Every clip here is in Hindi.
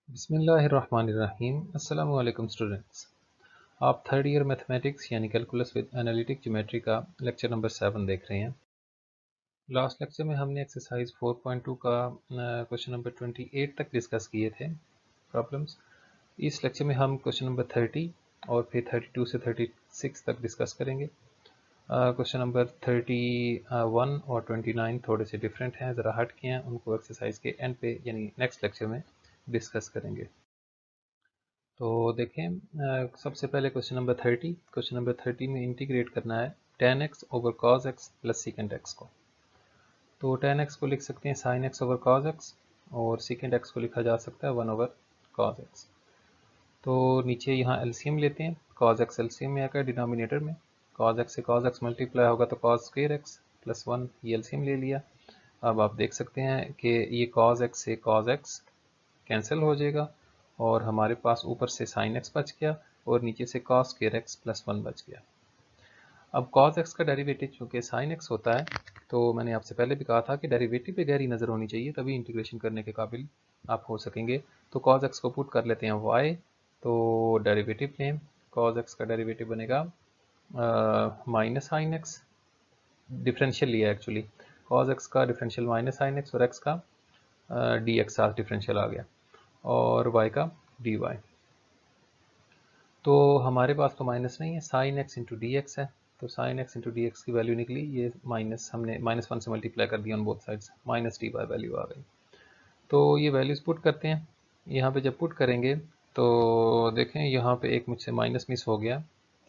बिस्मिल्लाहिर्रहमानिर्रहीम। अस्सलामु अलैकुम स्टूडेंट्स। आप थर्ड ईयर मैथमेटिक्स यानी कैलकुलस विद एनालिटिक ज्योमेट्री का लेक्चर नंबर 7 देख रहे हैं। लास्ट लेक्चर में हमने एक्सरसाइज 4.2 का क्वेश्चन नंबर 28 तक डिस्कस किए थे प्रॉब्लम्स। इस लेक्चर में हम क्वेश्चन नंबर 30 और फिर 32 से 36 तक डिस्कस करेंगे। क्वेश्चन नंबर 31 और 29 थोड़े से डिफरेंट हैं, ज़रा हट के हैं, उनको एक्सरसाइज के एंड पे यानी नेक्स्ट लेक्चर में डिस्कस करेंगे। तो देखें, सबसे पहले क्वेश्चन नंबर 30। क्वेश्चन नंबर 30 में इंटीग्रेट करना है tan x over cos x plus secant x को। तो tan x को लिख सकते हैं sin x over cos x और secant x को लिखा जा सकता है 1 ओवर cos x। तो नीचे यहाँ एलसीएम लेते हैं, cos x एलसीएम में आकर डिनोमिनेटर में cos x से cos x मल्टीप्लाई होगा तो cos स्क्वायर x प्लस 1, ये एलसीएम ले लिया। अब आप देख सकते हैं कि ये cos x से cos x कैंसिल हो जाएगा और हमारे पास ऊपर से sin x बच गया और नीचे से cos स्क्वायर x प्लस 1 बच गया। अब cos x का डेरिवेटिव चूँकि sin x होता है, तो मैंने आपसे पहले भी कहा था कि डेरिवेटिव पे गहरी नज़र होनी चाहिए, तभी इंटीग्रेशन करने के काबिल आप हो सकेंगे। तो cos x को पुट कर लेते हैं y, तो डेरिवेटिव लें, cos x का डेरिवेटिव बनेगा माइनस sin x, डिफरेंशियल लिया एक्चुअली, cos x का डिफरेंशियल माइनस sin x और x का dx साथ डिफरेंशियल आ गया और y का dy। तो हमारे पास तो माइनस नहीं है, sin x into d x है, तो sin x into d x की वैल्यू निकली, ये माइनस हमने -1 से मल्टीप्लाई कर दिया on both sides, minus d y value आ गई। तो ये वैल्यूज़ पुट करते हैं, यहाँ पे जब पुट करेंगे तो देखें यहाँ पे एक मुझसे माइनस मिस हो गया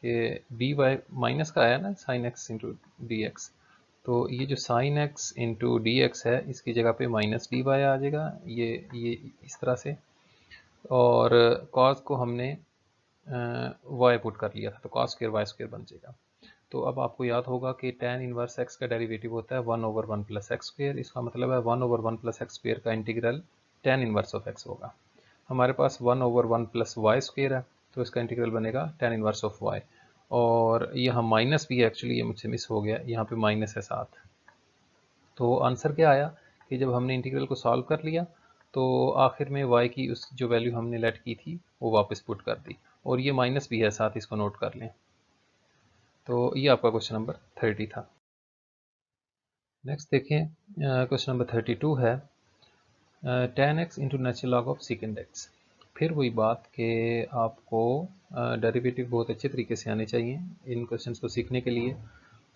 कि डी वाई माइनस का आया ना, sin x into d x, तो ये जो sin x into d x है इसकी जगह पे माइनस डी वाई आ जाएगा, ये इस तरह से। और cos को हमने y पुट कर लिया था, तो cos स्क्वायर y स्क्वायर बन जाएगा। तो अब आपको याद होगा कि tan इनवर्स x का डेरिवेटिव होता है 1 ओवर 1 प्लस एक्स स्क्वायर, इसका मतलब है 1 ओवर 1 प्लस एक्स स्क्वायर का integral tan inverse of x होगा। हमारे पास 1 ओवर 1 प्लस वाई स्क्वायर है, तो इसका इंटीग्रल बनेगा tan इनवर्स ऑफ y। और यहाँ माइनस भी है एक्चुअली, ये मुझसे मिस हो गया, यहाँ पे माइनस है साथ। तो आंसर क्या आया कि जब हमने इंटीग्रल को सॉल्व कर लिया तो आखिर में y की उस जो वैल्यू हमने लेट की थी वो वापस पुट कर दी, और ये माइनस भी है साथ, इसको नोट कर लें। तो ये आपका क्वेश्चन नंबर 30 था। नेक्स्ट देखें, क्वेश्चन नंबर 32 है tan x into natural log of second x। फिर वही बात कि आपको डेरिवेटिव बहुत अच्छे तरीके से आने चाहिए इन क्वेश्चंस को सीखने के लिए।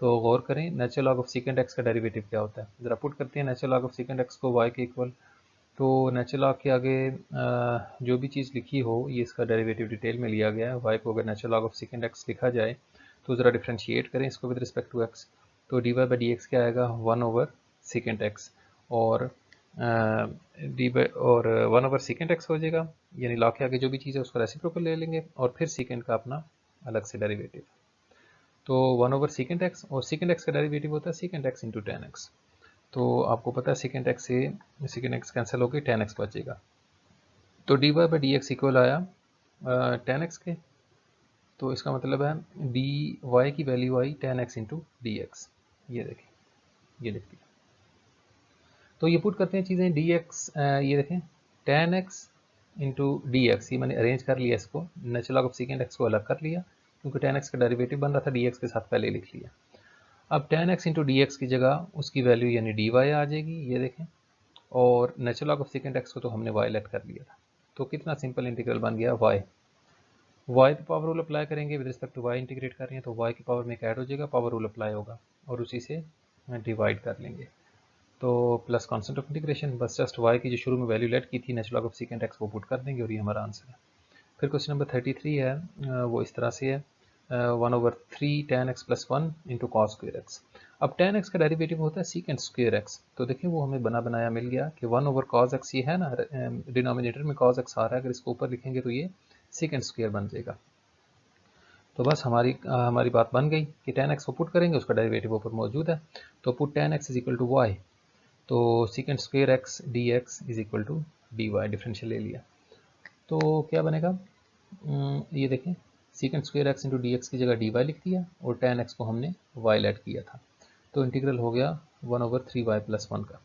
तो गौर करें, natural log of second x का डेरिवेटिव क्या होता है, ज़रा पुट करते हैं natural log of second x को y के इक्वल। तो नेचुरल लॉग के आगे जो भी चीज़ लिखी हो ये इसका डेरिवेटिव डिटेल में लिया गया है। y को अगर natural log of second x लिखा जाए तो ज़रा डिफ्रेंशिएट करें इसको विद रिस्पेक्ट टू x, तो d y by d x क्या आएगा 1 ओवर सेकेंड x, और डी बाई और 1 ओवर सेकेंड x हो जाएगा, यानी लॉग के आगे जो भी चीज़ है उसका रेसिप्रोकल ले लेंगे और फिर सेकेंड का अपना अलग से डेरिवेटिव। तो 1 ओवर सेकेंड x, और सेकेंड x का डेरिवेटिव होता है second x into tan x. तो आपको पता है सेकेंड x से सेकेंड x कैंसिल होकर टेन एक्स बचेगा, तो d y by d x equal आया टेन एक्स के। तो इसका मतलब है डी वाई की वैल्यू आई tan x into d x, ये देखें, ये लिख दिया। तो ये पुट करते हैं चीज़ें, डी एक्स ये देखें ten x into d x, ये मैंने अरेंज कर लिया, इसको natural log of second x को अलग कर लिया क्योंकि टेन एक्स का डेरिवेटिव बन रहा था, डी एक्स के साथ पहले लिख लिया। अब ten x into d x की जगह उसकी वैल्यू यानी डी वाई आ जाएगी, ये देखें, और natural log of second x को तो हमने वाई लेट कर लिया था। तो कितना सिंपल इंटीग्रल बन गया वाई। वाई की पावर रूल अप्लाई करेंगे with respect to y integrate कर रहे हैं, तो वाई की पावर में ऐड हो जाएगा, पावर रूल अप्लाई होगा और उसी से डिवाइड कर लेंगे। तो प्लस कॉन्स्टेंट ऑफ इंटीग्रेशन, बस जस्ट वाई की जो शुरू में वैल्यू लेट की थी natural log of second x वो पुट कर देंगे और ये हमारा आंसर है। फिर क्वेश्चन नंबर 33 है, वो इस तरह से है 1 over 3 tan x plus 1 into cos square x. अब tan x का डेरिवेटिव होता है सीकेंड स्क्वेयर एक्स, तो देखिए वो हमें बना बनाया मिल गया कि 1 ओवर कॉस एक्स, ये है ना डिनोमिनेटर में कॉस एक्स आ रहा है, अगर इसको ऊपर लिखेंगे तो ये सीकेंड स्क्वेयर बन जाएगा। तो बस हमारी बात बन गई कि tan x को पुट करेंगे, उसका डेरिवेटिव ऊपर मौजूद है, तो put tan x is equal to y, तो secant square x d x is equal to d y, differential ले लिया। तो क्या बनेगा, ये देखें secant square x into d x की जगह डी वाई लिख दिया और टेन एक्स को हमने वाई लेट किया था, तो इंटीग्रल हो गया 1 ओवर 3 वाई प्लस 1 का।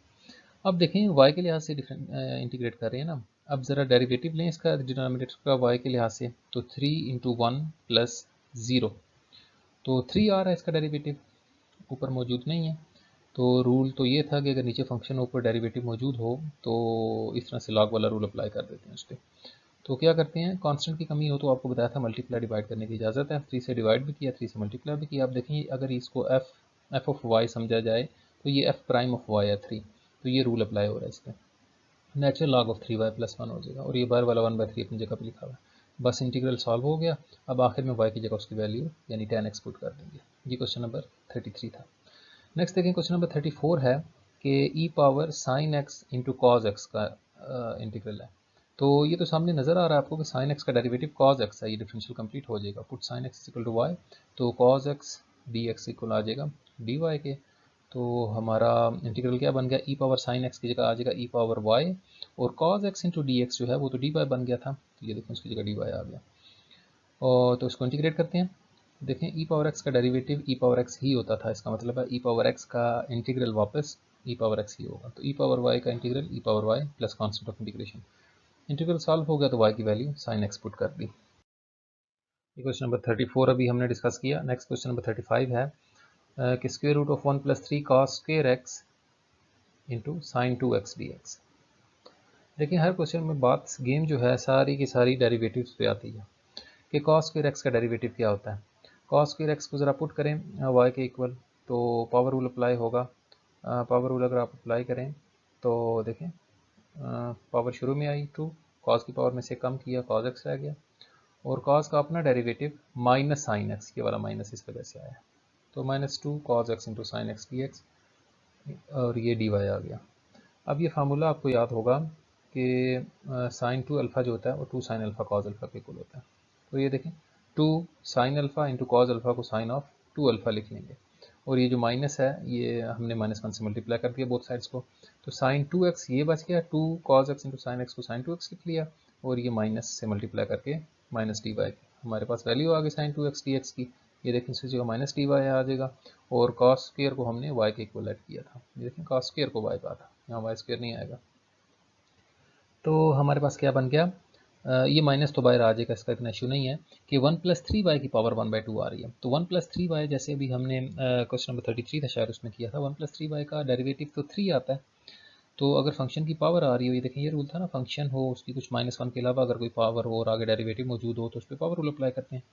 अब देखें वाई के लिहाज से इंटीग्रेट कर रहे हैं ना, अब ज़रा डेरिवेटिव लें इसका डिनोमिनेटर का y के लिहाज से, तो 3 इंटू 1 प्लस 0, तो 3 आ रहा है इसका डेरिवेटिव, ऊपर मौजूद नहीं है। तो रूल तो ये था कि अगर नीचे फंक्शन ऊपर डेरिवेटिव मौजूद हो तो इस तरह से लॉग वाला रूल अप्लाई कर देते हैं उस पर। तो क्या करते हैं, कांस्टेंट की कमी हो तो आपको बताया था मल्टीप्लाई डिवाइड करने की इजाज़त है, 3 से डिवाइड भी किया, 3 से मल्टीप्लाई भी किया। आप देखें अगर इसको एफ ऑफ वाई समझा जाए तो ये एफ प्राइम ऑफ वाई है 3, तो ये रूल अप्लाई हो रहा है इस पर, natural log of 3y plus 1 हो जाएगा, और ये बार वाला 1/3 अपनी जगह पर लिखा हुआ है। बस इंटीग्रल सॉल्व हो गया। अब आखिर में y की जगह उसकी वैल्यू यानी 10x पुट कर देंगे। ये क्वेश्चन नंबर 33 था। नेक्स्ट देखें क्वेश्चन नंबर 34 है कि e power sine x into cos x का इंटीग्रल है। तो ये तो सामने नज़र आ रहा है आपको कि साइन एक्स का डेरिवेटिव कॉज एक्स है, ये डिफरेंशियल कंप्लीट हो जाएगा। Put sine x equal to y, तो cos x d x equal आ जाएगा डी वाई के। तो हमारा इंटीग्रल क्या बन गया, ई पावर साइन एक्स की जगह आ जाएगा ई पावर वाई, और cos x into d x जो है वो तो डी वाई बन गया था, तो ये देखें उसकी जगह डी वाई आ गया। और तो इसको इंटीग्रेट करते हैं। देखें ई पावर एक्स का डेरिवेटिव ई पावर एक्स ही होता था, इसका मतलब है ई पावर एक्स का इंटीग्रल वापस ई पावर एक्स ही होगा। तो ई पावर वाई का integral e power y plus constant of integration, integral solve हो गया तो वाई की वैल्यू साइन एक्स पुट कर दी। ये क्वेश्चन नंबर 34 अभी हमने डिस्कस किया। नेक्स्ट क्वेश्चन नंबर 35 है कि square root of 1 plus 3 cos square x into sine 2x dx। देखिए हर क्वेश्चन में बात गेम जो है सारी की सारी डेरिवेटिव्स पे आती है कि कॉस स्क्वायर एक्स का डेरिवेटिव क्या होता है। कॉस स्क्वायर एक्स को ज़रा पुट करें वाई के इक्वल, तो पावर रूल अप्लाई होगा। पावर रूल अगर आप अप्लाई करें तो देखें पावर शुरू में आई 2, कॉस की पावर में से कम किया, कॉस एक्स रह गया, और कॉस का अपना डेरिवेटिव माइनस साइन एक्स, ये वाला माइनस इस वजह से आया, तो -2 cos x into sine x d x, और ये डी वाई आ गया। अब ये फार्मूला आपको याद होगा कि साइन 2 अल्फ़ा जो होता है वो 2 साइन अल्फ़ा कॉज अल्फ़ा के इक्वल होता है। तो ये देखें 2 sine alpha into cos alpha को साइन ऑफ 2 अल्फ़ा लिख लेंगे, और ये जो माइनस है ये हमने -1 से मल्टीप्लाई कर दिया बोथ साइड्स को, तो साइन 2x ये बच गया, 2 cos x into sine x को साइन 2x लिख लिया, और ये माइनस से मल्टीप्लाई करके माइनस डी वाई, हमारे पास वैल्यू आ गई साइन 2x dx की। ये देखें इसी जगह माइनस डी वाई आ जाएगा, और कॉस स्क्वायर को हमने y के इक्वल ऐड किया था, ये देखें कॉस स्क्वायर को y का था, यहाँ वाई स्क्वायर नहीं आएगा। तो हमारे पास क्या बन गया, ये माइनस तो बाहर आ जाएगा, इसका इतना इशू नहीं है कि 1 प्लस 3y की पावर 1/2 आ रही है। तो 1 प्लस 3y जैसे अभी हमने क्वेश्चन नंबर 33 था शायद उसमें किया था, 1 प्लस 3y का डेरिवेटिव तो 3 आता है। तो अगर फंक्शन की पावर आ रही हो, ये देखें ये रूल था ना, फंक्शन हो उसकी कुछ -1 के अलावा अगर कोई पावर हो और आगे डेरिवेटिव मौजूद हो तो उस पर पावर रूल अप्लाई करते हैं।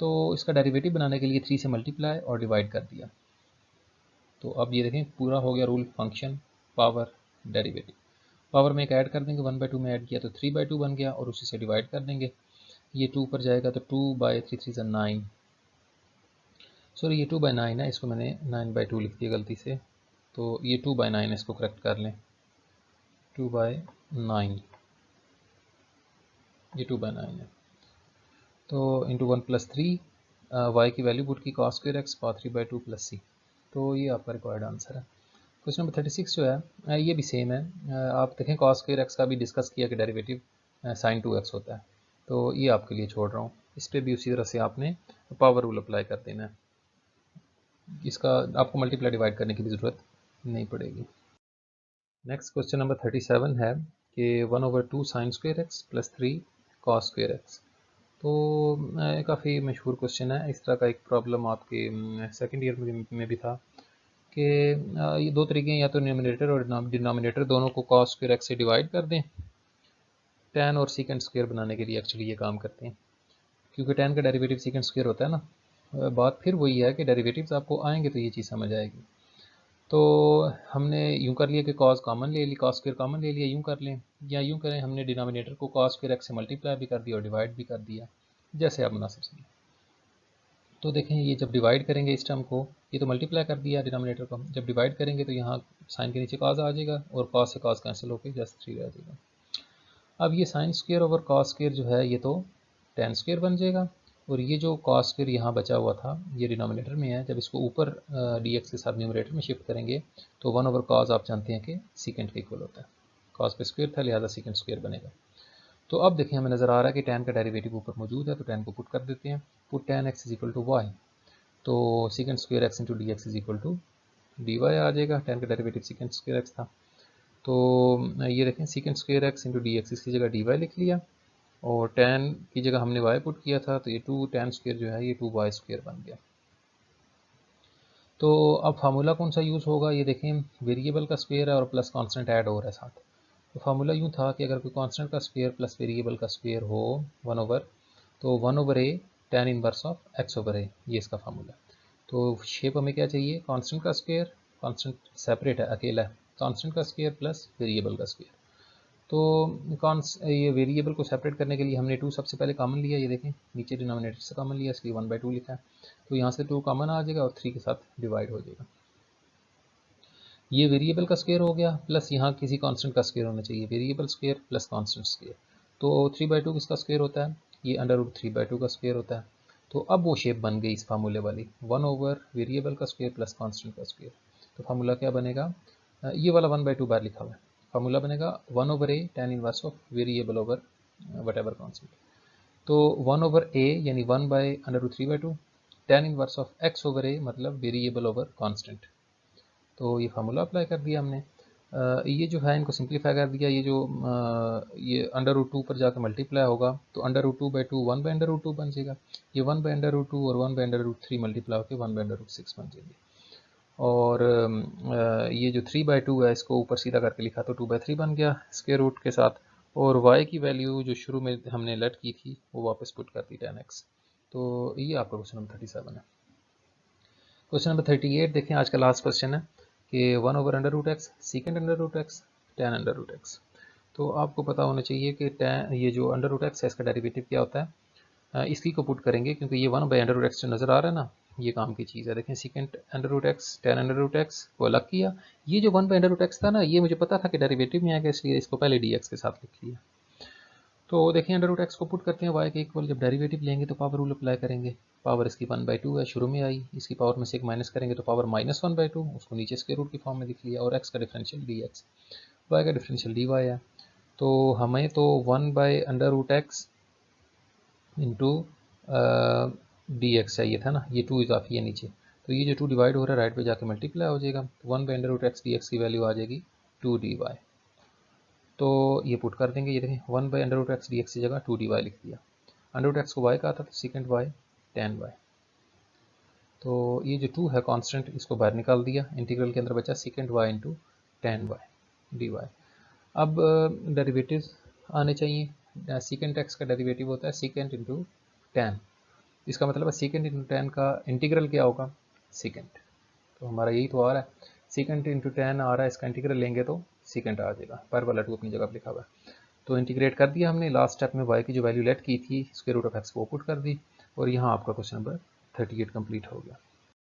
तो इसका डेरिवेटिव बनाने के लिए 3 से मल्टीप्लाई और डिवाइड कर दिया, तो अब ये देखें पूरा हो गया rule, function power derivative. Power में एक ऐड कर देंगे, 1/2 में ऐड किया तो 3/2 बन गया, और उसी से डिवाइड कर देंगे, ये 2 पर जाएगा तो 2/3 सॉरी ये 2/9 है, इसको मैंने 9/2 लिख दिया गलती से, तो ये 2/9 है, इसको करेक्ट कर लें, 2/9, ये 2/9 है। तो इंटू 1 प्लस 3 वाई की वैल्यू पुट की cos square x power 3/2 plus c, तो ये आपका रिक्वायर्ड आंसर है। क्वेश्चन नंबर 36 जो है ये भी सेम है, आप देखें कॉस स्क्वायर एक्स का भी डिस्कस किया कि डेरिवेटिव साइन 2x होता है, तो ये आपके लिए छोड़ रहा हूँ, इस पर भी उसी तरह से आपने पावर रूल अप्लाई कर देना है, इसका आपको मल्टीप्लाई डिवाइड करने की भी ज़रूरत नहीं पड़ेगी। नेक्स्ट क्वेश्चन नंबर 37 है कि 1/2 sine square x plus 3 cos square x. तो काफ़ी मशहूर क्वेश्चन है, इस तरह का एक प्रॉब्लम आपके सेकेंड ईयर में भी था कि ये दो तरीके हैं, या तो न्यूमरेटर और डिनोमिनेटर दोनों को कॉस स्क्वायर एक्स से डिवाइड कर दें, tan और सीकेंड स्क्वायर बनाने के लिए एक्चुअली ये काम करते हैं, क्योंकि tan का डेरिवेटिव सीकेंड स्क्वायर होता है ना। बात फिर वही है कि डेरिवेटिव्स आपको आएंगे तो ये चीज़ समझ आएगी। तो हमने यूँ कर लिया कि कॉस कॉमन ले ली, कॉस स्क्वायर कॉमन ले लिया, यूँ कर लें, या यूँ करें हमने डिनोमिनेटर को कॉस स्क्वायर एक्स से मल्टीप्लाई भी कर दिया और डिवाइड भी कर दिया, जैसे आप मुनासिब समझें। तो देखें ये जब डिवाइड करेंगे इस टर्म को, ये तो मल्टीप्लाई कर दिया डिनोमिनेटर को, जब डिवाइड करेंगे तो यहाँ साइन के नीचे कॉस आ जाएगा, और कॉस से कॉस कैंसिल होकर जस्ट 3 रह जाएगा। अब ये sine square over cos square जो है ये तो tan स्क्वायर बन जाएगा, और ये जो कॉस स्क्वायर यहाँ बचा हुआ था ये डिनोमिनेटर में है, जब इसको ऊपर dx के साथ न्यूमरेटर में शिफ्ट करेंगे तो 1/cos आप जानते हैं कि सीकेंड के इक्वल होता है, कॉस पे स्क्वायर था लिहाजा सीकेंड स्क्वायर बनेगा। तो अब देखें हमें नज़र आ रहा है कि tan का डेरिवेटिव ऊपर मौजूद है, तो tan को पुट कर देते हैं, put tan x is equal to y, तो secant square x into d x is equal to d y आ जाएगा, tan का डेरिवेटिव सीकेंड स्क्वायर एक्स था। तो ये देखें secant square x into d x, इसकी जगह डी वाई लिख लिया, और tan की जगह हमने y पुट किया था, तो ये 2 tan स्क्वायर जो है ये 2y स्क्वायर बन गया। तो अब फार्मूला कौन सा यूज़ होगा, ये देखें वेरिएबल का स्क्वायर है और प्लस कांस्टेंट ऐड हो रहा है साथ। तो फार्मूला यूँ था कि अगर कोई कांस्टेंट का स्क्वायर प्लस वेरिएबल का स्क्वायर हो 1 ओवर, तो 1 over a tan inverse of x over a, ये इसका फार्मूला। तो शेप हमें क्या चाहिए, कांस्टेंट का स्क्वायर, कांस्टेंट सेपरेट है, अकेला है, कांस्टेंट का स्क्वायर प्लस वेरिएबल का स्क्वायर। तो ये वेरिएबल को सेपरेट करने के लिए हमने 2 सबसे पहले कॉमन लिया, ये देखें नीचे डिनोमिनेटर से कॉमन लिया, इसलिए 1/2 लिखा है। तो यहाँ से 2 कॉमन आ जाएगा और 3 के साथ डिवाइड हो जाएगा। ये वेरिएबल का स्क्वायर हो गया, प्लस यहाँ किसी कांस्टेंट का स्क्वायर होना चाहिए, variable square plus constant square. तो 3/2 किसका स्क्वायर होता है, ये √3/2 का स्क्वायर होता है। तो अब वो शेप बन गई इस फार्मूले वाली, 1 ओवर वेरिएबल का स्क्वायर प्लस कांस्टेंट का स्क्वायर। तो फार्मूला क्या बनेगा, ये वाला 1/2 बार लिखा हुआ है, फार्मूला बनेगा 1 over a tan inverse of variable over what ever constant. तो 1 ओवर a यानी 1/√3/2 tan inverse of x over a मतलब वेरिएबल ओवर कांस्टेंट। तो ये फार्मूला अप्लाई कर दिया हमने। ये जो है इनको सिंप्लीफाई कर दिया, ये जो ये √2 पर जाकर मल्टीप्लाई होगा, तो √2/2 1/√2 बन जाएगा, ये 1/√2 और 1/√3 मल्टीप्लाई होकर 1/√6 बन जाएगी। और ये जो 3/2 है इसको ऊपर सीधा करके लिखा तो 2/3 बन गया स्क्वायर रूट के साथ, और y की वैल्यू जो शुरू में हमने लेट की थी वो वापस पुट कर दी tan x। तो ये आपका क्वेश्चन नंबर 37 है। क्वेश्चन नंबर 38 देखें, आज का लास्ट क्वेश्चन है कि 1 over √x सीकेंड √x tan √x। तो आपको पता होना चाहिए कि tan ये जो √x है इसका डेरिवेटिव क्या होता है, इसकी को पुट करेंगे, क्योंकि ये 1/√x जो नज़र आ रहा है ना, ये काम की चीज़ है। देखें सीकेंट √x tan √x को अलग किया, ये जो 1/√x था ना, ये मुझे पता था कि डेरिवेटिव में आएगा, इसलिए इसको पहले dx के साथ लिख लिया। तो देखें √x को पुट करते हैं y के इक्वल, जब डेरिवेटिव लेंगे तो पावर रूल अप्लाई करेंगे, पावर इसकी 1/2 है, शुरू में आई, इसकी पावर में से एक माइनस करेंगे तो पावर -1/2, उसको नीचे स्क्वायर रूट की फॉर्म में लिख लिया, और x का डिफरेंशियल dx, y का डिफरेंशियल dy है। तो हमें तो 1/√x इंटू dx चाहिए था ना, ये 2 इजाफी है नीचे, तो ये जो 2 डिवाइड हो रहा है राइट पे जाके मल्टीप्लाई हो जाएगा, 1/√x dx की वैल्यू आ जाएगी 2 dy। तो ये पुट कर देंगे, ये देखें 1/√x dx की जगह 2 dy लिख दिया, √x को y का था तो सेकेंड y tan y। तो ये जो 2 है कांस्टेंट, इसको बाहर निकाल दिया, इंटीग्रल के अंदर बचा second y into tan y dy। अब डेरिवेटिव आने चाहिए, सेकेंड x का डेरिवेटिव होता है सेकेंड इंटू tan, इसका मतलब है सेकेंड इंटू tan का इंटीग्रल क्या होगा, सेकेंड। तो हमारा यही तो आ रहा है, सेकेंड इंटू tan आ रहा है, इसका इंटीग्रल लेंगे तो सेकेंड आ जाएगा, पर वाला 2 अपनी जगह पर लिखा हुआ है। तो इंटीग्रेट कर दिया हमने, लास्ट स्टेप में y की जो वैल्यू लेट की थी स्क्वायर रूट ऑफ x को पुट कर दी, और यहाँ आपका क्वेश्चन नंबर 38 कंप्लीट हो गया।